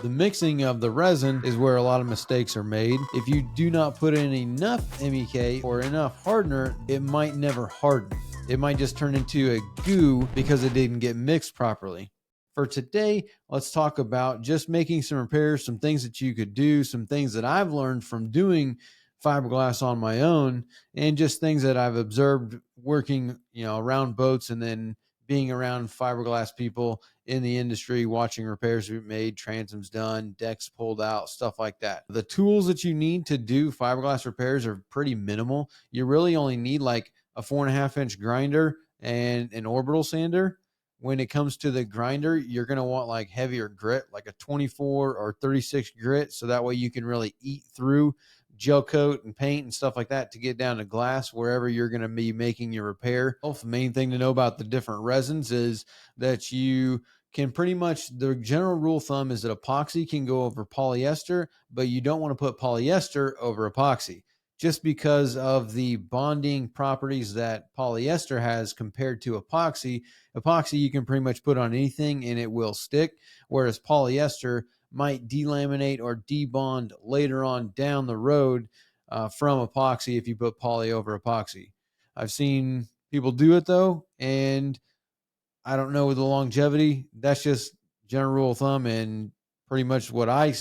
The mixing of the resin is where a lot of mistakes are made. If you do not put in enough MEK or enough hardener, it might never harden. It might just turn into a goo because it didn't get mixed properly. For today, let's talk about just making some repairs, some things that you could do, some things that I've learned from doing fiberglass on my own, and just things that I've observed working, around boats and then being around fiberglass people in the industry, watching repairs be made, transoms done, decks pulled out, stuff like that. The tools that you need to do fiberglass repairs are pretty minimal. You really only need like a 4.5-inch grinder and an orbital sander. When it comes to the grinder, you're going to want like heavier grit, like a 24 or 36 grit, so that way you can really eat through gel coat and paint and stuff like that to get down to glass wherever you're going to be making your repair. The main thing to know about the different resins is that you can pretty much, the general rule of thumb is that epoxy can go over polyester, but you don't want to put polyester over epoxy just because of the bonding properties that polyester has compared to epoxy. Epoxy you can pretty much put on anything and it will stick, whereas polyester might delaminate or debond later on down the road from epoxy if you put poly over epoxy. I've seen people do it though, and I don't know the longevity. That's just general rule of thumb, and pretty much what I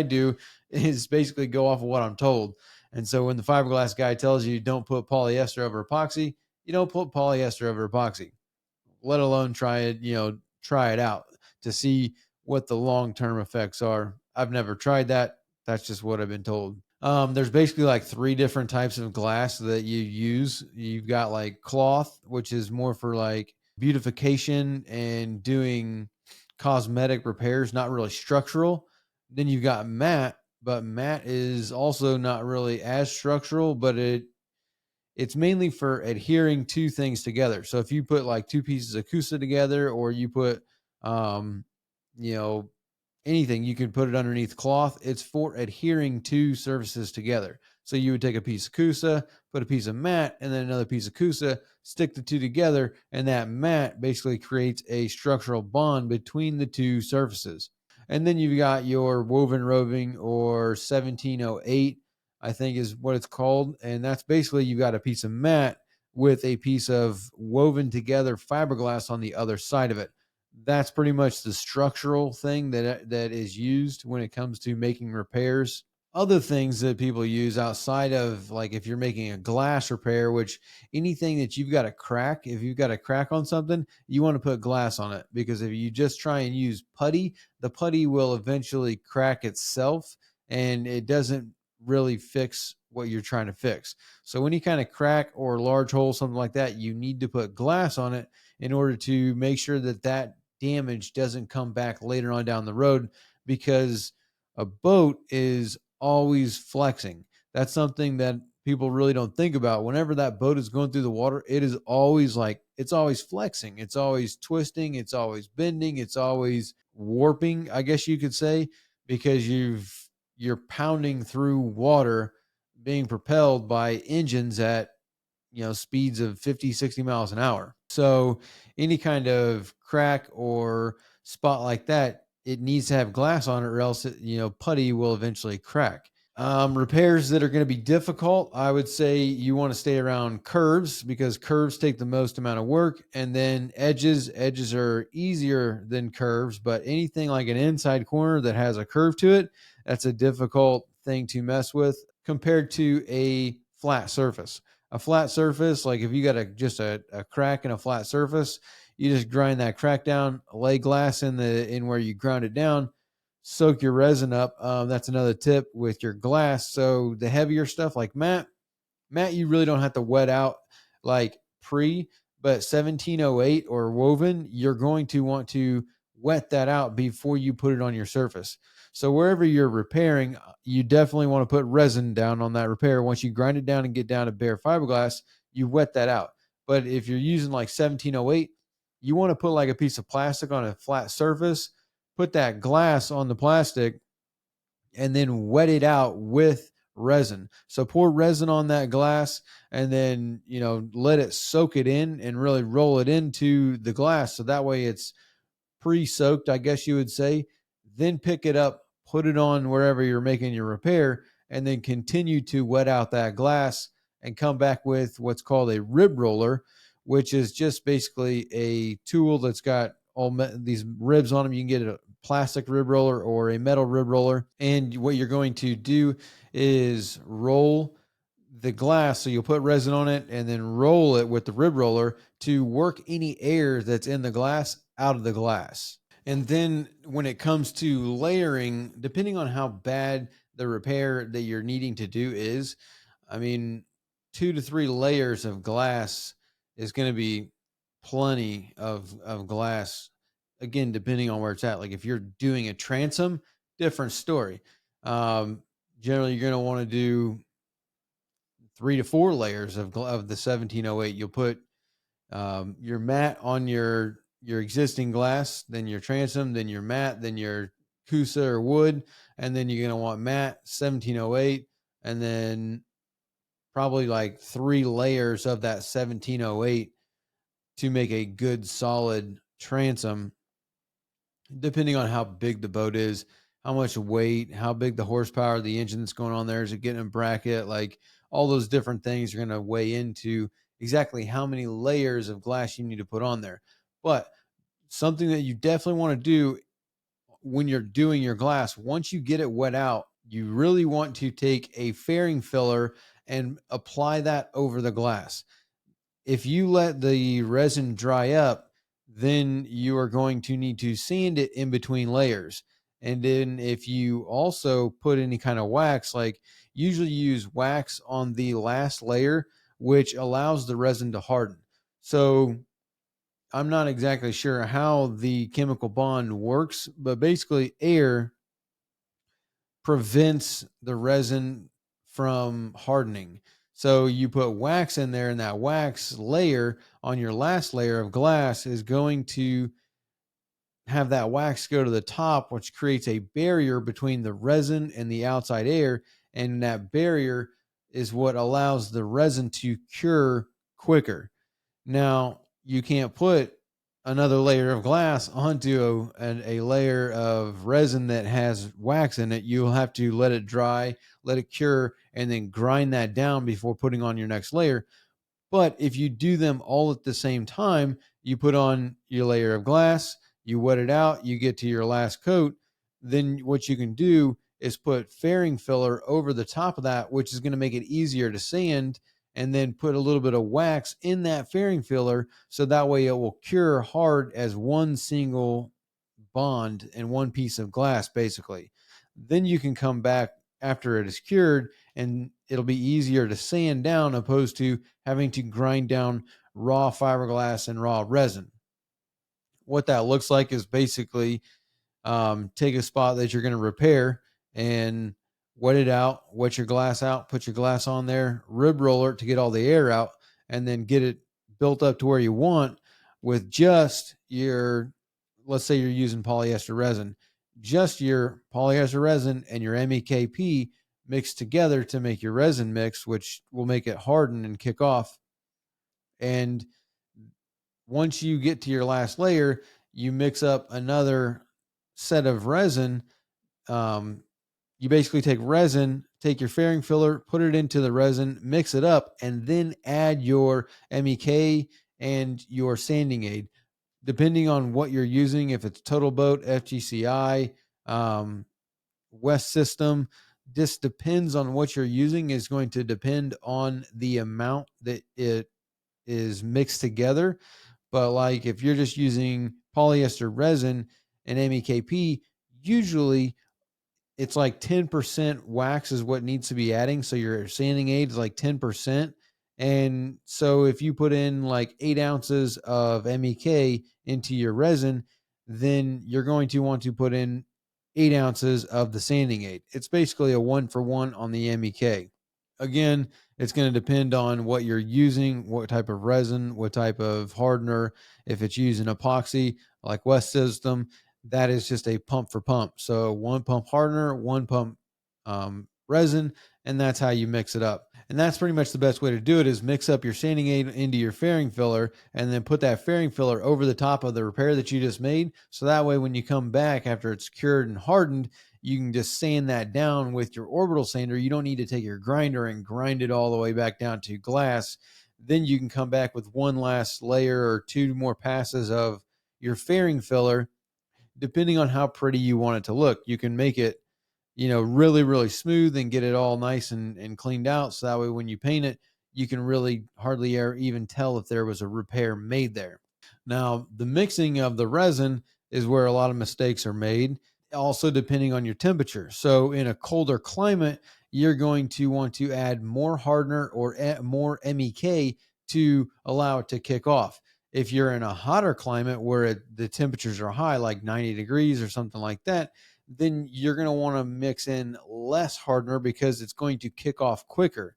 do is basically go off of what I'm told. And so when the fiberglass guy tells you don't put polyester over epoxy, you don't put polyester over epoxy, let alone try it out to see what the long-term effects are. I've never tried that. That's just what I've been told. There's basically like 3 different types of glass that you use. You've got like cloth, which is more for like beautification and doing cosmetic repairs, not really structural. Then you've got matte, but matte is also not really as structural, but it's mainly for adhering two things together. So if you put like 2 pieces of Cusa together, or you put, you know, anything, you can put it underneath cloth. It's for adhering two surfaces together. So you would take a piece of Cusa, put a piece of matte, and then another piece of Cusa, stick the two together, and that matte basically creates a structural bond between the two surfaces. And then you've got your woven roving, or 1708, I think is what it's called. And that's basically you've got a piece of matte with a piece of woven together fiberglass on the other side of it. That's pretty much the structural thing that is used when it comes to making repairs. Other things that people use outside of, like, if you're making a glass repair, which anything that you've got a crack, if you've got a crack on something, you want to put glass on it, because if you just try and use putty, the putty will eventually crack itself and it doesn't really fix what you're trying to fix. So any kind of crack or large hole, something like that, you need to put glass on it in order to make sure that that damage doesn't come back later on down the road, because a boat is always flexing. That's something that people really don't think about. Whenever that boat is going through the water, it is always it's always flexing. It's always twisting. It's always bending. It's always warping, I guess you could say, because you're pounding through water being propelled by engines at speeds of 50, 60 miles an hour. So any kind of crack or spot like that, it needs to have glass on it, or else putty will eventually crack. Repairs that are going to be difficult, I would say you want to stay around curves, because curves take the most amount of work. And then edges are easier than curves, but anything like an inside corner that has a curve to it, that's a difficult thing to mess with compared to a flat surface. A flat surface, like if you got just a crack in a flat surface, you just grind that crack down, lay glass in where you ground it down, soak your resin up. That's another tip with your glass. So the heavier stuff like matte, you really don't have to wet out like but 1708 or woven, you're going to want to wet that out before you put it on your surface. So wherever you're repairing, you definitely want to put resin down on that repair. Once you grind it down and get down to bare fiberglass, you wet that out. But if you're using like 1708, you want to put like a piece of plastic on a flat surface, put that glass on the plastic, and then wet it out with resin. So pour resin on that glass, and then, let it soak it in and really roll it into the glass. So that way it's pre-soaked, I guess you would say. then pick it up, put it on wherever you're making your repair, and then continue to wet out that glass and come back with what's called a rib roller, which is just basically a tool that's got these ribs on them. You can get a plastic rib roller or a metal rib roller. And what you're going to do is roll the glass. So you'll put resin on it and then roll it with the rib roller to work any air that's in the glass out of the glass. And then when it comes to layering, depending on how bad the repair that you're needing to do is, I mean, 2 to 3 layers of glass is going to be plenty of glass. Again, depending on where it's at. Like if you're doing a transom, different story. Generally, you're going to want to do 3 to 4 layers of the 1708. You'll put your mat on your existing glass, then your transom, then your mat, then your Kusa or wood, and then you're going to want mat 1708, and then probably like 3 layers of that 1708 to make a good solid transom, depending on how big the boat is, how much weight, how big the horsepower, the engine that's going on there, is it getting a bracket, like all those different things are going to weigh into exactly how many layers of glass you need to put on there. But something that you definitely want to do when you're doing your glass, once you get it wet out, you really want to take a fairing filler and apply that over the glass. If you let the resin dry up, then you are going to need to sand it in between layers. And then if you also put any kind of wax, like usually use wax on the last layer, which allows the resin to harden. So I'm not exactly sure how the chemical bond works, but basically air prevents the resin from hardening. So you put wax in there, and that wax layer on your last layer of glass is going to have that wax go to the top, which creates a barrier between the resin and the outside air. And that barrier is what allows the resin to cure quicker. Now, you can't put another layer of glass onto a layer of resin that has wax in it. You'll have to let it dry, let it cure, and then grind that down before putting on your next layer. But if you do them all at the same time, you put on your layer of glass, you wet it out, you get to your last coat, then what you can do is put fairing filler over the top of that, which is going to make it easier to sand, and then put a little bit of wax in that fairing filler so that way it will cure hard as one single bond and one piece of glass, basically. Then you can come back after it is cured and it'll be easier to sand down opposed to having to grind down raw fiberglass and raw resin. What that looks like is basically take a spot that you're going to repair and wet it out, wet your glass out, put your glass on there, rib roller to get all the air out, and then get it built up to where you want with just your, let's say you're using polyester resin, just your polyester resin and your MEKP mixed together to make your resin mix, which will make it harden and kick off. And once you get to your last layer, you mix up another set of resin. You basically take resin, take your fairing filler, put it into the resin, mix it up, and then add your MEK and your sanding aid. Depending on what you're using, if it's Total Boat, FGCI, West System, this depends on what you're using, is going to depend on the amount that it is mixed together. But like if you're just using polyester resin and MEKP, usually it's like 10% wax is what needs to be adding. So your sanding aid is like 10%. And so if you put in like 8 ounces of MEK into your resin, then you're going to want to put in 8 ounces of the sanding aid. It's basically a 1-for-1 on the MEK. Again, it's going to depend on what you're using, what type of resin, what type of hardener. If it's using epoxy like West System, that is just a pump for pump. So 1 pump hardener, 1 pump resin, and that's how you mix it up. And that's pretty much the best way to do it, is mix up your sanding aid into your fairing filler and then put that fairing filler over the top of the repair that you just made. So that way, when you come back after it's cured and hardened, you can just sand that down with your orbital sander. You don't need to take your grinder and grind it all the way back down to glass. Then you can come back with one last layer or two more passes of your fairing filler, depending on how pretty you want it to look. You can make it, really, really smooth and get it all nice and cleaned out. So that way, when you paint it, you can really hardly ever even tell if there was a repair made there. Now, the mixing of the resin is where a lot of mistakes are made, also depending on your temperature. So in a colder climate, you're going to want to add more hardener or more MEK to allow it to kick off. If you're in a hotter climate where the temperatures are high, like 90 degrees or something like that, then you're going to want to mix in less hardener because it's going to kick off quicker.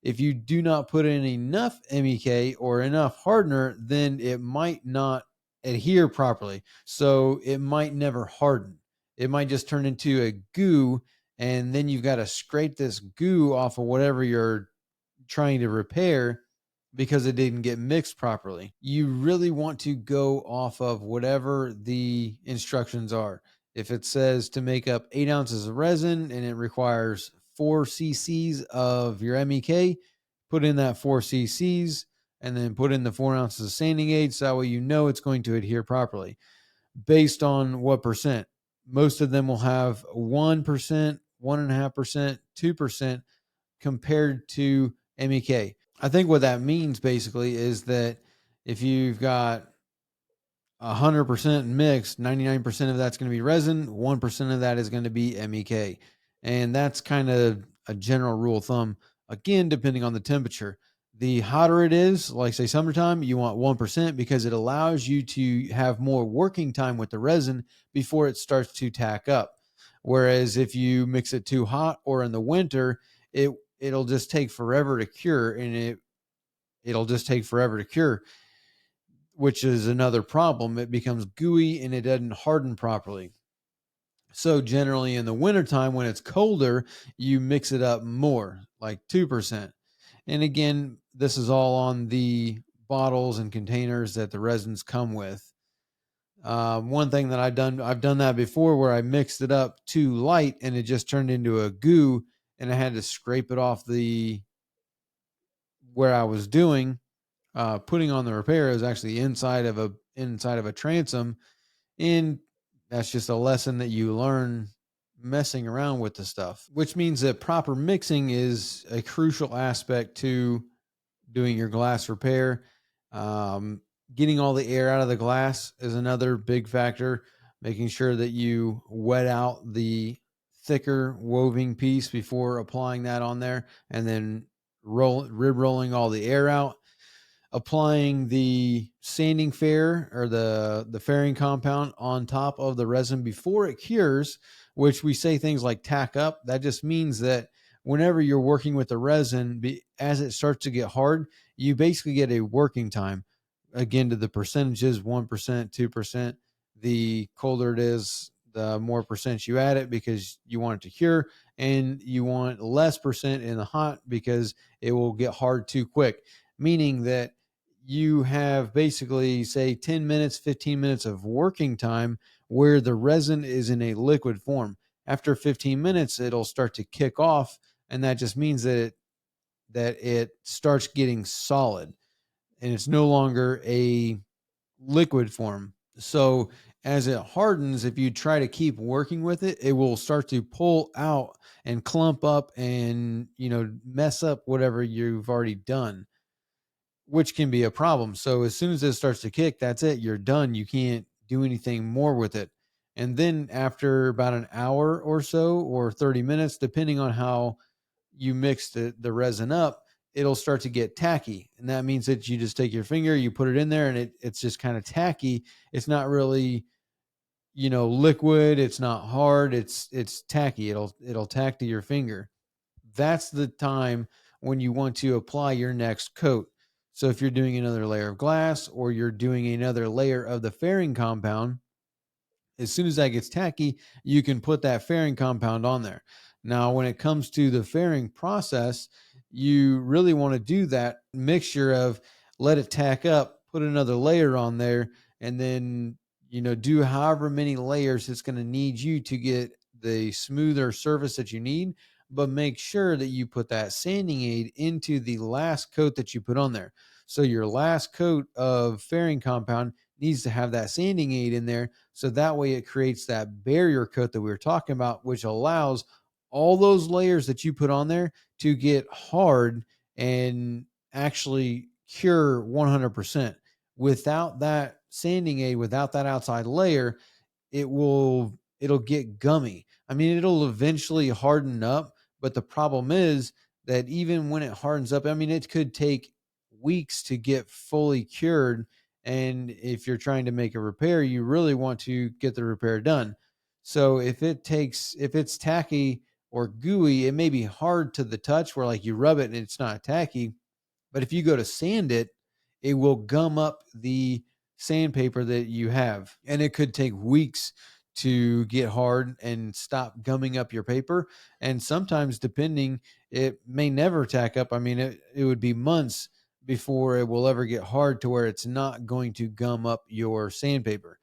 If you do not put in enough MEK or enough hardener, then it might not adhere properly. So it might never harden. It might just turn into a goo, and then you've got to scrape this goo off of whatever you're trying to repair because it didn't get mixed properly. You really want to go off of whatever the instructions are. If it says to make up 8 ounces of resin and it requires 4 cc's of your MEK, put in that 4 cc's and then put in the 4 ounces of sanding aid, so that way you know it's going to adhere properly. Based on what percent? Most of them will have 1%, 1.5%, 2% compared to MEK. I think what that means basically is that if you've got 100% mixed, 99% of that's going to be resin, 1% of that is going to be MEK. And that's kind of a general rule of thumb, again, depending on the temperature. The hotter it is, like say summertime, you want 1% because it allows you to have more working time with the resin before it starts to tack up. Whereas if you mix it too hot or in the winter, it'll just take forever to cure, and it'll just take forever to cure, which is another problem. It becomes gooey and it doesn't harden properly. So generally in the wintertime, when it's colder, you mix it up more, like 2%. And again, this is all on the bottles and containers that the resins come with. One thing that I've done that before, where I mixed it up too light and it just turned into a goo, and I had to scrape it off where I was doing. Putting on the repair is actually inside of a transom, and that's just a lesson that you learn messing around with the stuff, which means that proper mixing is a crucial aspect to doing your glass repair. Getting all the air out of the glass is another big factor. Making sure that you wet out the thicker woving piece before applying that on there, and then rib rolling all the air out. Applying the sanding fair or the fairing compound on top of the resin before it cures, which we say things like tack up. That just means that whenever you're working with the resin, as it starts to get hard, you basically get a working time. Again, to the percentages, 1%, 2%. The colder it is, the more percent you add it because you want it to cure, and you want less percent in the hot because it will get hard too quick, meaning that you have basically, say, 10 minutes, 15 minutes of working time where the resin is in a liquid form. After 15 minutes, it'll start to kick off, and that just means that it starts getting solid, and it's no longer a liquid form. So as it hardens, if you try to keep working with it, it will start to pull out and clump up and, mess up whatever you've already done, which can be a problem. So as soon as it starts to kick, that's it. You're done. You can't do anything more with it. And then after about an hour or so, or 30 minutes, depending on how you mix the resin up, it'll start to get tacky. And that means that you just take your finger, you put it in there, and it's just kind of tacky. It's not really, liquid. It's not hard. It's tacky. It'll tack to your finger. That's the time when you want to apply your next coat. So if you're doing another layer of glass or you're doing another layer of the fairing compound, as soon as that gets tacky, you can put that fairing compound on there. Now, when it comes to the fairing process, you really want to do that mixture of let it tack up, put another layer on there, and then, do however many layers it's going to need you to get the smoother surface that you need. But make sure that you put that sanding aid into the last coat that you put on there. So your last coat of fairing compound needs to have that sanding aid in there. So that way it creates that barrier coat that we were talking about, which allows all those layers that you put on there to get hard and actually cure 100%. Without that sanding aid, without that outside layer, it'll get gummy. I mean, it'll eventually harden up, but the problem is that even when it hardens up, I mean, it could take weeks to get fully cured. And if you're trying to make a repair, you really want to get the repair done. So if it's tacky or gooey, it may be hard to the touch where like you rub it and it's not tacky. But if you go to sand it, it will gum up the sandpaper that you have. And it could take weeks to get hard and stop gumming up your paper. And sometimes, depending, it may never tack up. I mean, it would be months before it will ever get hard to where it's not going to gum up your sandpaper,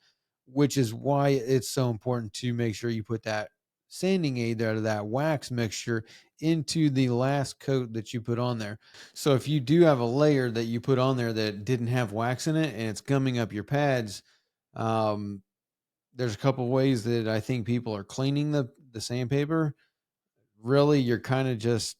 which is why it's so important to make sure you put that sanding aid out of that wax mixture into the last coat that you put on there. So if you do have a layer that you put on there that didn't have wax in it and it's gumming up your pads, um, there's a couple ways that I think people are cleaning the sandpaper. Really, you're kind of just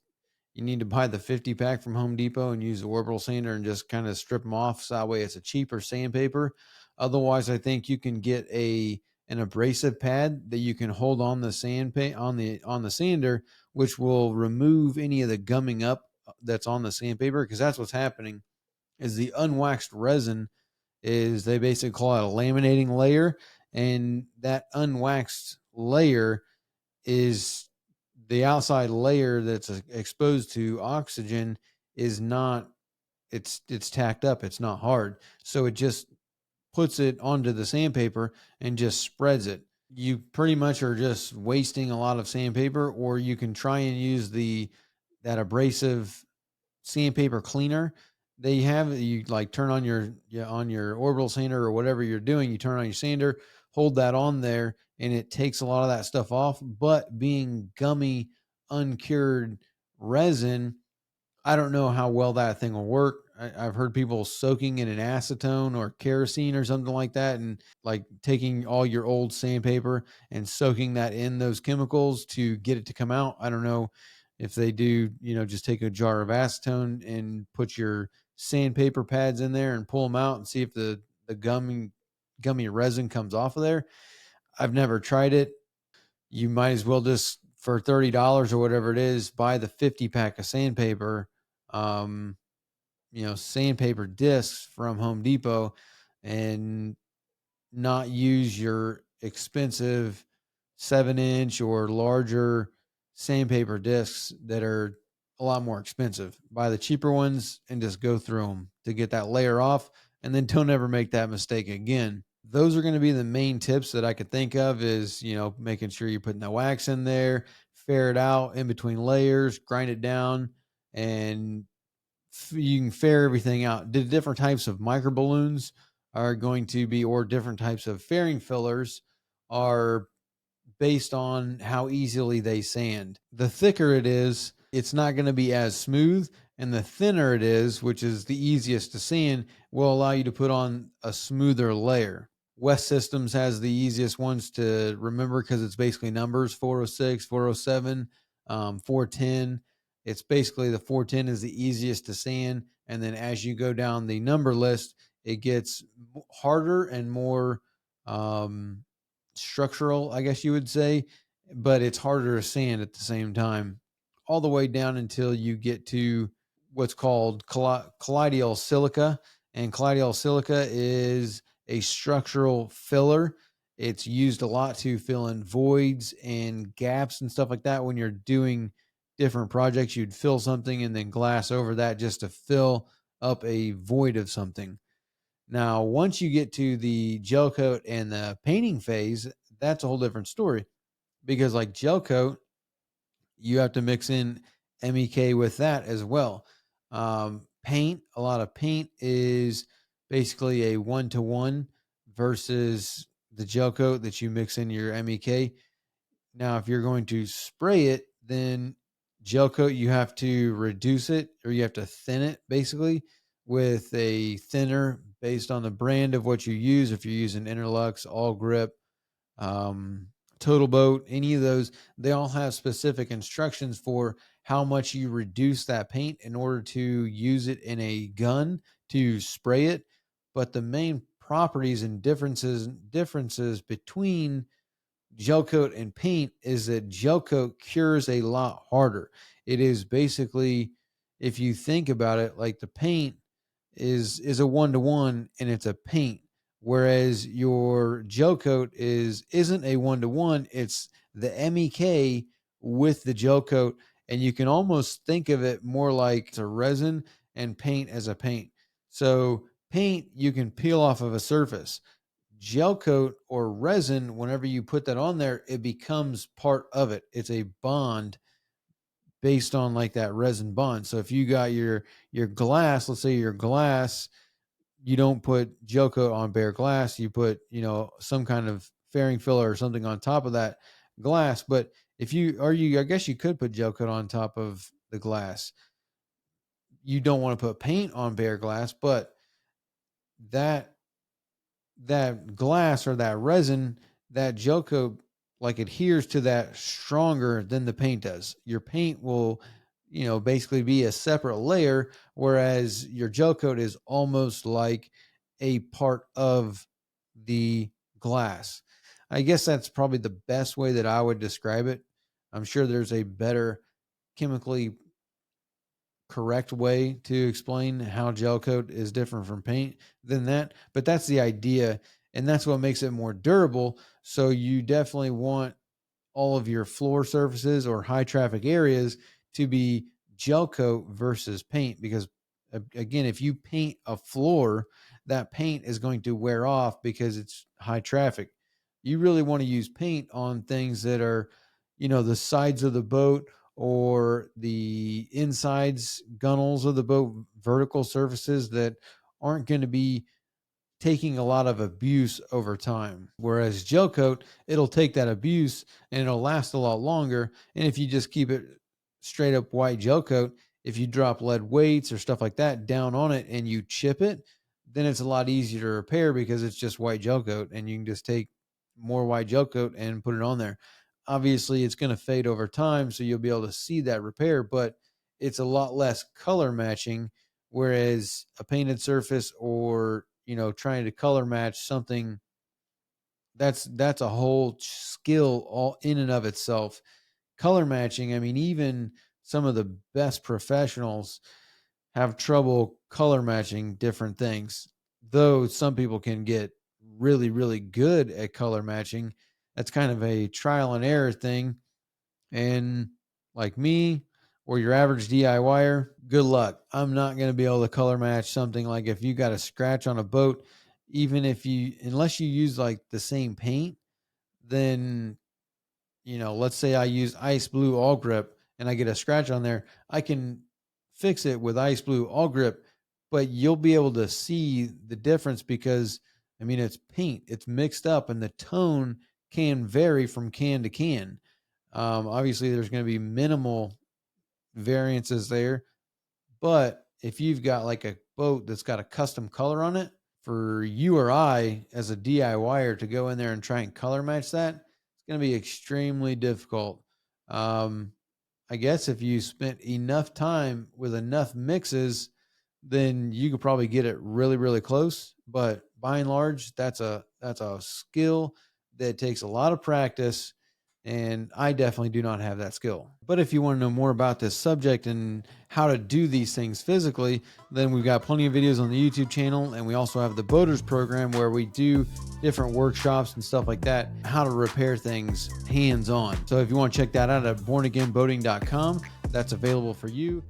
you need to buy the 50 pack from Home Depot and use the orbital sander and just kind of strip them off. So that way it's a cheaper sandpaper. Otherwise, I think you can get an abrasive pad that you can hold on the on the sander, which will remove any of the gumming up that's on the sandpaper, because that's what's happening is the unwaxed resin is they basically call it a laminating layer, and that unwaxed layer is the outside layer that's exposed to oxygen is not it's tacked up, it's not hard, so it just puts it onto the sandpaper and just spreads it. You pretty much are just wasting a lot of sandpaper, or you can try and use that abrasive sandpaper cleaner they have. You like turn on your orbital sander or whatever you're doing, you turn on your sander, hold that on there, and it takes a lot of that stuff off. But being gummy uncured resin, I don't know how well that thing will work. I've heard people soaking in an acetone or kerosene or something like that, and like taking all your old sandpaper and soaking that in those chemicals to get it to come out. I don't know if they do, just take a jar of acetone and put your sandpaper pads in there and pull them out and see if the gummy resin comes off of there. I've never tried it. You might as well just for $30 or whatever it is, buy the 50 pack of sandpaper, um, sandpaper discs from Home Depot, and not use your expensive 7-inch or larger sandpaper discs that are a lot more expensive. Buy the cheaper ones and just go through them to get that layer off, and then don't ever make that mistake again. Those are going to be the main tips that I could think of is, making sure you're putting the wax in there, fair it out in between layers, grind it down, and you can fair everything out. The different types of micro balloons are going to be, or different types of fairing fillers are based on how easily they sand. The thicker it is, it's not going to be as smooth, and the thinner it is, which is the easiest to sand, will allow you to put on a smoother layer. West Systems has the easiest ones to remember because it's basically numbers 406, 407, 410. It's basically the 410 is the easiest to sand. And then as you go down the number list, it gets harder and more structural, I guess you would say, but it's harder to sand at the same time, all the way down until you get to what's called colloidal silica. And colloidal silica is a structural filler. It's used a lot to fill in voids and gaps and stuff like that. When you're doing different projects, you'd fill something and then glass over that just to fill up a void of something. Now, once you get to the gel coat and the painting phase, that's a whole different story, because like gel coat, you have to mix in MEK with that as well. Paint, a lot of paint is basically a 1-to-1 versus the gel coat that you mix in your MEK. Now, if you're going to spray it, then gel coat, you have to reduce it, or you have to thin it basically with a thinner based on the brand of what you use. If you're using Interlux, All Grip, um, Total Boat, any of those, they all have specific instructions for how much you reduce that paint in order to use it in a gun to spray it. But the main properties and differences between gel coat and paint is that gel coat cures a lot harder. It is basically, if you think about it, like the paint is a 1-to-1 and it's a paint, whereas your gel coat isn't a 1-to-1. It's the MEK with the gel coat, and you can almost think of it more like it's a resin and paint as a paint. So paint you can peel off of a surface. Gel coat or resin, whenever you put that on there, it becomes part of it. It's a bond based on like that resin bond. So if you got your glass, let's say your glass, you don't put gel coat on bare glass, you put, some kind of fairing filler or something on top of that glass. But if I guess you could put gel coat on top of the glass. You don't want to put paint on bare glass, but that glass or that resin, that gel coat like adheres to that stronger than the paint does. Your paint will, basically be a separate layer, whereas your gel coat is almost like a part of the glass. I guess that's probably the best way that I would describe it. I'm sure there's a better chemically correct way to explain how gel coat is different from paint than that, but that's the idea, and that's what makes it more durable. So you definitely want all of your floor surfaces or high traffic areas to be gel coat versus paint, because again, if you paint a floor, that paint is going to wear off because it's high traffic. You really want to use paint on things that are, the sides of the boat or the insides gunnels of the boat, vertical surfaces that aren't going to be taking a lot of abuse over time. Whereas gel coat, it'll take that abuse and it'll last a lot longer. And if you just keep it straight up white gel coat, if you drop lead weights or stuff like that down on it and you chip it, then it's a lot easier to repair because it's just white gel coat, and you can just take more white gel coat and put it on there. Obviously, it's going to fade over time, so you'll be able to see that repair, but it's a lot less color matching. Whereas a painted surface, or trying to color match something, that's a whole skill all in and of itself. Color matching, I mean, even some of the best professionals have trouble color matching different things, though some people can get really, really good at color matching. That's kind of a trial and error thing. And like me or your average DIYer, good luck. I'm not going to be able to color match something like if you got a scratch on a boat, even unless you use like the same paint, then, let's say I use ice blue all grip and I get a scratch on there, I can fix it with ice blue all grip, but you'll be able to see the difference because, I mean, it's paint, it's mixed up, and the tone can vary from can to can. Obviously, there's going to be minimal variances there, but if you've got like a boat that's got a custom color on it, for you or I as a DIYer to go in there and try and color match that, it's going to be extremely difficult. I guess if you spent enough time with enough mixes, then you could probably get it really, really close. But by and large, that's a skill that takes a lot of practice, and I definitely do not have that skill. But if you want to know more about this subject and how to do these things physically, then we've got plenty of videos on the YouTube channel, and we also have the Boaters program where we do different workshops and stuff like that, how to repair things hands-on. So if you want to check that out at bornagainboating.com, that's available for you.